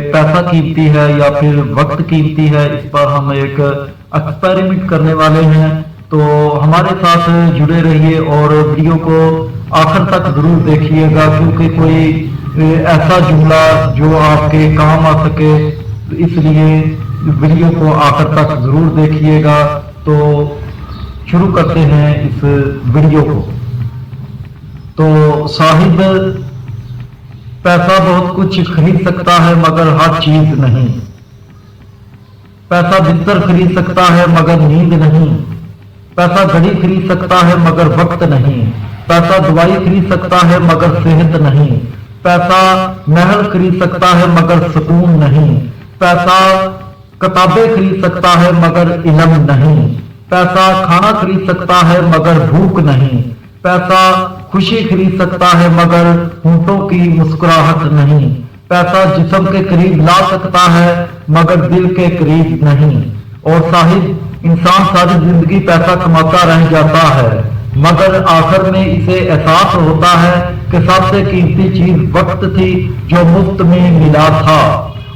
पैसा कीमती है या फिर वक्त कीमती है, इस पर हम एक एक्सपेरिमेंट करने वाले हैं। तो हमारे साथ जुड़े रहिए और वीडियो को आखिर तक जरूर देखिएगा, क्योंकि कोई ऐसा जुमला जो आपके काम आ सके, तो इसलिए वीडियो को आखिर तक जरूर देखिएगा। तो शुरू करते हैं इस वीडियो को। तो साहिब, पैसा बहुत कुछ खरीद सकता है मगर हर चीज नहीं। पैसा बिस्तर खरीद सकता है मगर नींद नहीं। पैसा घड़ी खरीद सकता है मगर वक्त नहीं। पैसा दवाई खरीद सकता है मगर सेहत नहीं। पैसा महल खरीद सकता है मगर सुकून नहीं। पैसा किताबें खरीद सकता है मगर इल्म नहीं। पैसा खाना खरीद सकता है मगर भूख नहीं। पैसा खुशी खरीद सकता है मगर होंठों की मुस्कुराहट नहीं। पैसा जिस्म के करीब ला सकता है मगर दिल के करीब नहीं। और साहिब, इंसान सारी जिंदगी पैसा कमाता रह जाता है, मगर आखिर में इसे एहसास होता है कि सबसे कीमती चीज वक्त थी जो मुफ्त में मिला था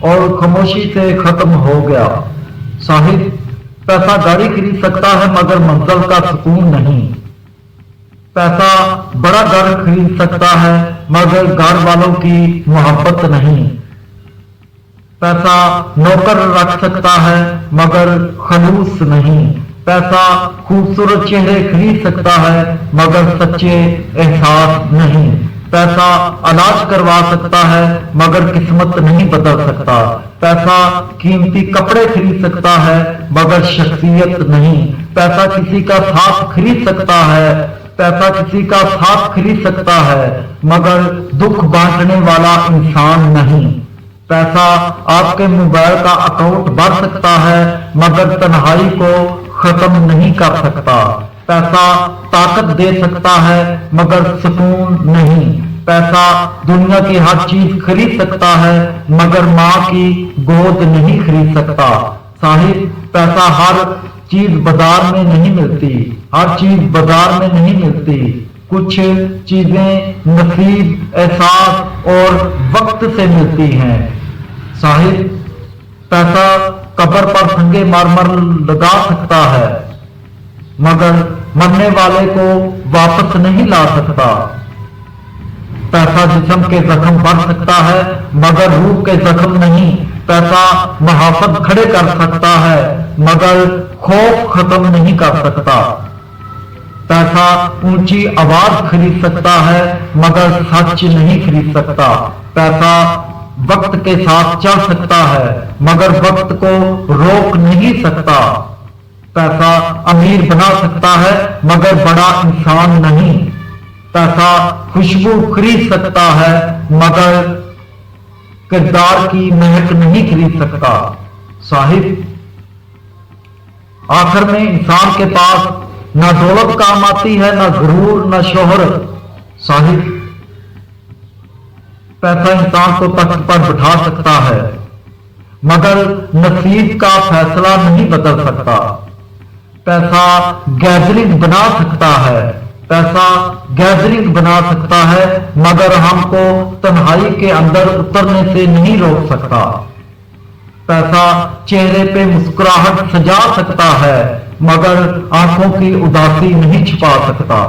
और खामोशी से खत्म हो गया। साहिब, पैसा गाड़ी खरीद सकता है मगर मंजिल का सुकून नहीं। पैसा बड़ा घर खरीद सकता है मगर घर वालों की मोहब्बत नहीं। पैसा नौकर रख सकता है मगर खलूस नहीं। पैसा खूबसूरत चेहरे खरीद सकता है मगर सच्चे एहसास नहीं। पैसा इलाज करवा सकता है मगर किस्मत नहीं बदल सकता। पैसा कीमती कपड़े खरीद सकता है मगर शख्सियत नहीं। पैसा किसी का साथ खरीद सकता है, पैसा किसी का साथ खरीद सकता है मगर दुख बांटने वाला इंसान नहीं। पैसा आपके मोबाइल का अकाउंट भर सकता है मगर तन्हाई को खत्म नहीं कर सकता। पैसा ताकत दे सकता है मगर सुकून नहीं। पैसा दुनिया की हर चीज खरीद सकता है मगर माँ की गोद नहीं खरीद सकता। साहिब, पैसा हर चीज बाजार में नहीं मिलती, हर चीज बाजार में नहीं मिलती। कुछ चीजें नसीब, एहसास और वक्त से मिलती हैं। साहिब, पैसा कब्र पर संगे मरमर लगा सकता है मगर मरने वाले को वापस नहीं ला सकता। पैसा जिस्म के जख्म भर सकता है मगर रूह के जख्म नहीं। पैसा मुहाफत खड़े कर सकता है मगर खौफ खत्म नहीं कर सकता। पैसा ऊंची आवाज खरीद सकता है मगर सच नहीं खरीद सकता। पैसा वक्त के साथ चल सकता है मगर वक्त को रोक नहीं सकता। पैसा अमीर बना सकता है मगर बड़ा इंसान नहीं। पैसा खुशबू खरीद सकता है मगर किरदार की महक नहीं खरीद सकता। साहिब, आखिर में इंसान के पास ना दौलत काम आती है, ना गुरूर, ना शोहरत। साहिब, पैसा इंसान को तख्त पर बिठा सकता है मगर नसीब का फैसला नहीं बदल सकता। पैसा गैदरिंग बना सकता है, पैसा गैदरिंग बना सकता है मगर हमको तन्हाई के अंदर उतरने से नहीं रोक सकता। पैसा चेहरे पे मुस्कुराहट सजा सकता है मगर आंखों की उदासी नहीं छिपा सकता।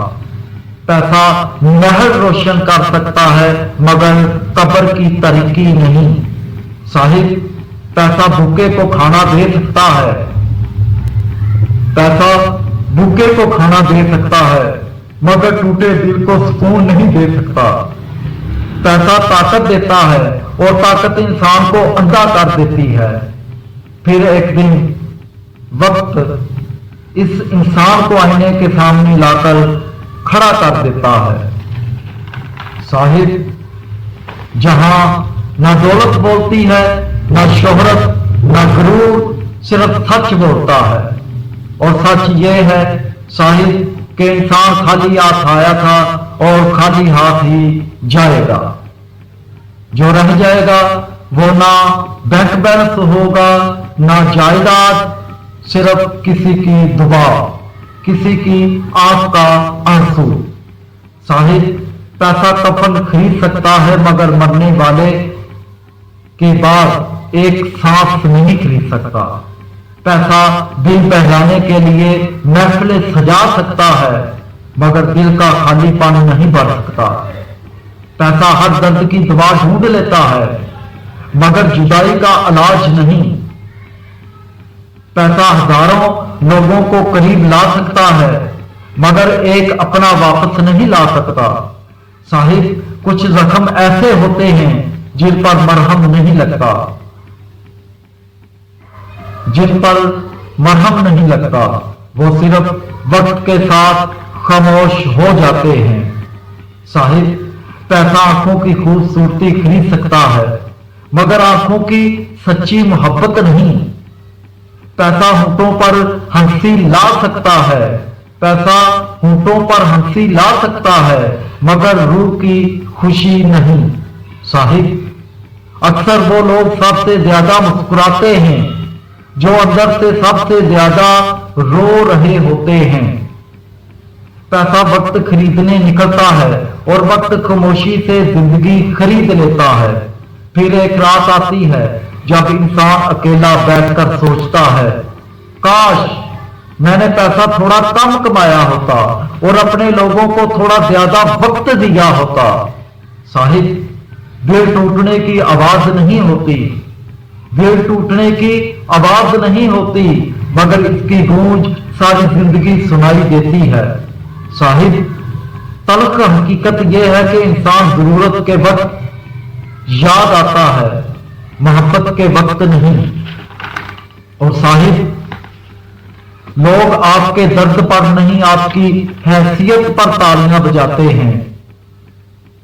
पैसा महल रोशन कर सकता है मगर कब्र की तारीकी नहीं। साहिब, पैसा भूखे को खाना दे सकता है, पैसा भूखे को खाना दे सकता है मगर टूटे दिल को सुकून नहीं दे सकता। पैसा ताकत देता है और ताकत इंसान को अंधा कर देती है। फिर एक दिन वक्त इस इंसान को आईने के सामने लाकर खड़ा कर देता है। साहिब, जहां ना दौलत बोलती है, ना शोहरत, ना गुरूर, सिर्फ सच बोलता है। और सच ये है साहिब कि इंसान खाली हाथ आया था और खाली हाथ ही जाएगा। जो रह जाएगा वो ना बैंक बैलेंस होगा, ना जायदाद, सिर्फ किसी की दुआ, किसी की आंख का आंसू। साहिब, पैसा कफन खरीद सकता है मगर मरने वाले के बाद एक सांस नहीं खरीद सकता। पैसा दिल बहलाने के लिए महफिलें सजा सकता है, मगर दिल का खालीपन नहीं भर सकता। पैसा हर दर्द की दवा ढूंढ लेता है, मगर जुदाई का इलाज नहीं। पैसा हजारों लोगों को करीब ला सकता है, मगर एक अपना वापस नहीं ला सकता। साहिब, कुछ जख्म ऐसे होते हैं जिन पर मरहम नहीं लगता, जिन पर मरहम नहीं लगता, वो सिर्फ वक्त के साथ खामोश हो जाते हैं। साहिब, पैसा आंखों की खूबसूरती खरीद सकता है, मगर आंखों की सच्ची मोहब्बत नहीं। पैसा होंठों पर हंसी ला सकता है, पैसा होंठों पर हंसी ला सकता है, मगर रूह की खुशी नहीं। साहिब, अक्सर वो लोग सबसे ज्यादा मुस्कुराते हैं जो अंदर से सबसे ज्यादा रो रहे होते हैं। पैसा वक्त खरीदने निकलता है और वक्त खामोशी से जिंदगी खरीद लेता है। फिर एक रात आती है जब इंसान अकेला बैठकर सोचता है, काश मैंने पैसा थोड़ा कम कमाया होता और अपने लोगों को थोड़ा ज्यादा वक्त दिया होता। साहिब, दिल टूटने की आवाज नहीं होती, दिल टूटने की आवाज नहीं होती, मगर इसकी गूंज सारी जिंदगी सुनाई देती है। साहिब, तल्ख हकीकत यह है कि इंसान जरूरत के वक्त याद आता है, मोहब्बत के वक्त नहीं। और साहिब, लोग आपके दर्द पर नहीं, आपकी हैसियत पर तालियां बजाते हैं।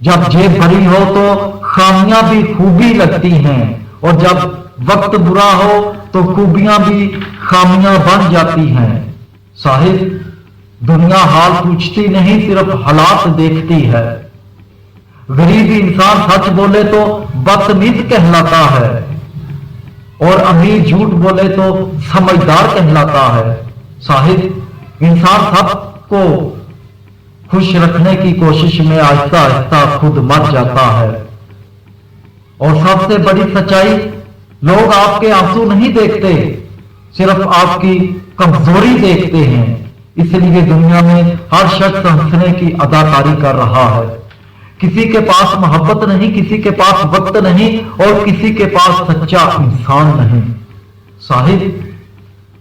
जब जेब भरी हो तो खामियां भी खूबी लगती हैं, और जब वक्त बुरा हो तो खूबियां भी खामियां बन जाती हैं। साहिब, दुनिया हाल पूछती नहीं, सिर्फ हालात देखती है। गरीब इंसान सच बोले तो बदतमीज कहलाता है, और अमीर झूठ बोले तो समझदार कहलाता है। साहिब, इंसान सबको खुश रखने की कोशिश में आहिस्ता आहिस्ता खुद मर जाता है। और सबसे बड़ी सच्चाई, लोग आपके आंसू नहीं देखते, सिर्फ आपकी कमजोरी देखते हैं। इसलिए दुनिया में हर शख्स हंसने की अदाकारी कर रहा है। किसी के पास मोहब्बत नहीं, किसी के पास वक्त नहीं, और किसी के पास सच्चा इंसान नहीं। साहिब,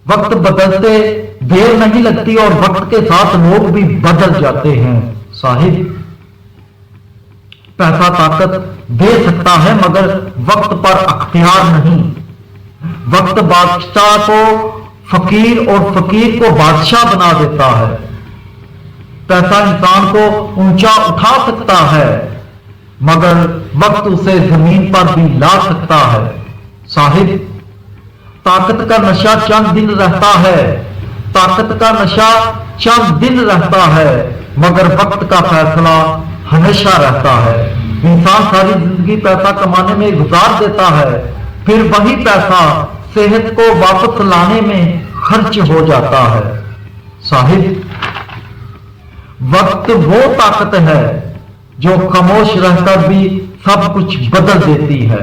वक्त बदलते देर नहीं लगती, और वक्त के साथ लोग भी बदल जाते हैं। साहिब, पैसा ताकत दे सकता है, मगर वक्त पर अख्तियार नहीं। वक्त बादशाह को फकीर और फकीर को बादशाह बना देता है। पैसा इंसान को ऊंचा उठा सकता है, मगर वक्त उसे जमीन पर भी ला सकता है। साहिब, ताकत का नशा चंद दिन रहता है, ताकत का नशा चंद दिन रहता है, मगर वक्त का फैसला हमेशा रहता है। इंसान सारी जिंदगी पैसा कमाने में गुजार देता है, फिर वही पैसा सेहत को वापस लाने में खर्च हो जाता है। साहिब, वक्त वो ताकत है जो खामोश रहकर भी सब कुछ बदल देती है।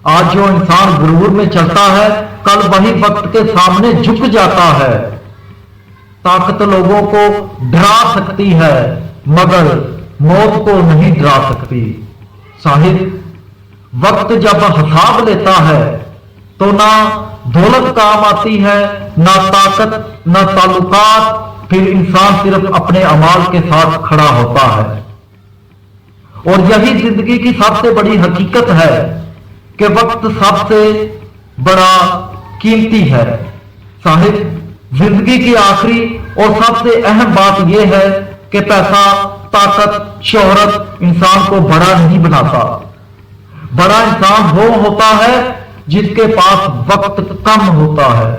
आज जो इंसान गुरूर में चलता है, कल वही वक्त के सामने झुक जाता है। ताकत लोगों को डरा सकती है, मगर मौत को नहीं डरा सकती। साहिब, वक्त जब हिसाब लेता है तो ना दौलत काम आती है, ना ताकत, ना ताल्लुकात, फिर इंसान सिर्फ अपने अमाल के साथ खड़ा होता है। और यही जिंदगी की सबसे बड़ी हकीकत है कि वक्त सबसे बड़ा कीमती है। साहिब, जिंदगी की आखिरी और सबसे अहम बात यह है कि पैसा, ताकत, शोहरत इंसान को बड़ा नहीं बनाता। बड़ा इंसान वो होता है जिसके पास वक्त कम होता है,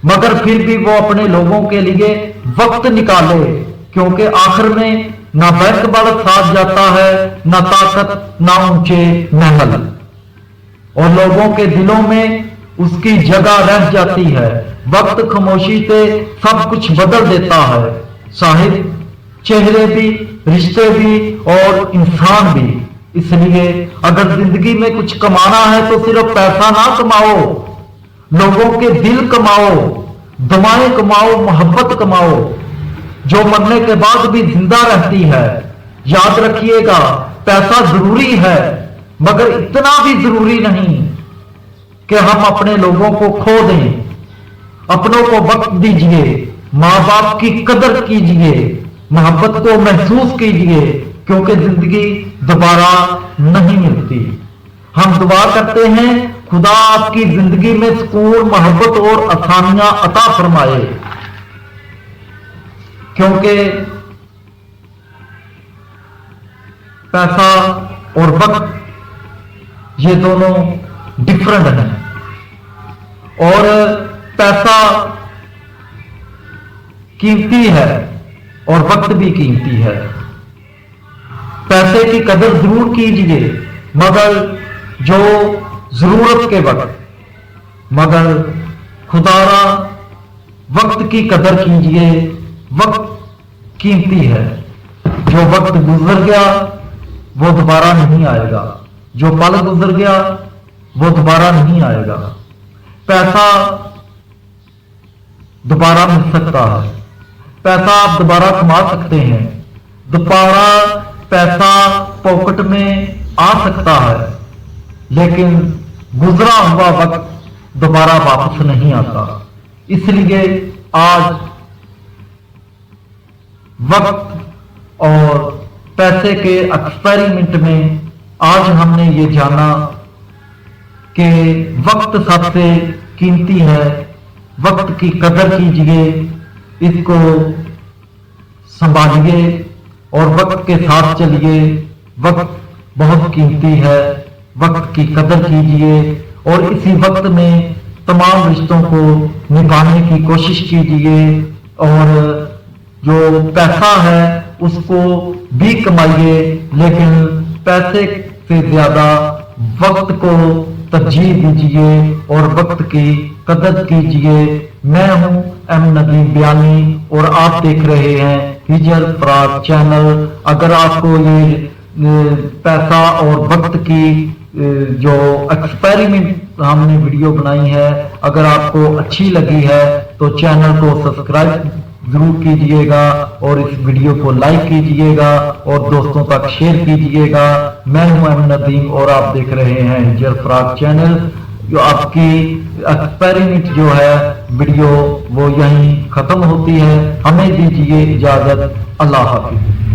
मगर फिर भी वो अपने लोगों के लिए वक्त निकाले, क्योंकि आखिर में ना बैंक बल साथ जाता है, ना ताकत, ना ऊंचे महल, और लोगों के दिलों में उसकी जगह रह जाती है। वक्त खामोशी से सब कुछ बदल देता है। साहिब, चेहरे भी, रिश्ते भी और इंसान भी इसलिए अगर जिंदगी में कुछ कमाना है तो सिर्फ पैसा ना कमाओ, लोगों के दिल कमाओ, दुआएं कमाओ, मोहब्बत कमाओ, जो मरने के बाद भी जिंदा रहती है। याद रखिएगा, पैसा जरूरी है मगर इतना भी जरूरी नहीं कि हम अपने लोगों को खो दें। अपनों को वक्त दीजिए, माँ बाप की कदर कीजिए, मोहब्बत को महसूस कीजिए, क्योंकि जिंदगी दोबारा नहीं मिलती। हम दुआ करते हैं खुदा आपकी जिंदगी में सुकून, मोहब्बत और आसानियां अता फरमाए, क्योंकि पैसा और वक्त ये दोनों डिफरेंट हैं। और पैसा कीमती है और वक्त भी कीमती है। पैसे की कदर जरूर कीजिए मगर जो जरूरत के वक्त, मगर खुदारा वक्त की कदर कीजिए। वक्त कीमती है, जो वक्त गुजर गया वो दोबारा नहीं आएगा, जो पल गुजर गया वो दोबारा नहीं आएगा। पैसा दोबारा मिल सकता है, पैसा आप दोबारा कमा सकते हैं, दोबारा पैसा पॉकेट में आ सकता है, लेकिन गुजरा हुआ वक्त दोबारा वापस नहीं आता। इसलिए आज वक्त और पैसे के एक्सपेरिमेंट में आज हमने ये जाना कि वक्त सबसे कीमती है। वक्त की कदर कीजिए, इसको संभालिए और वक्त के साथ चलिए। वक्त बहुत कीमती है, वक्त की कदर कीजिए और इसी वक्त में तमाम रिश्तों को निभाने की कोशिश कीजिए। और जो पैसा है उसको भी कमाइए, लेकिन पैसे से ज्यादा वक्त को तरजीह दीजिए और वक्त की कदर कीजिए। मैं हूं एम नदीम बयानी और आप देख रहे हैं हिजर फराज चैनल। अगर आपको ये पैसा और वक्त की जो एक्सपेरिमेंट हमने वीडियो बनाई है, अगर आपको अच्छी लगी है तो चैनल को सब्सक्राइब जरूर कीजिएगा और इस वीडियो को लाइक कीजिएगा और दोस्तों तक शेयर कीजिएगा। मैं हूं एम नदीम और आप देख रहे हैं हिजर फराज चैनल। जो आपकी एक्सपेरिमेंट जो है वीडियो वो यहीं खत्म होती है। हमें दीजिए इजाजत। अल्लाह हाफिज।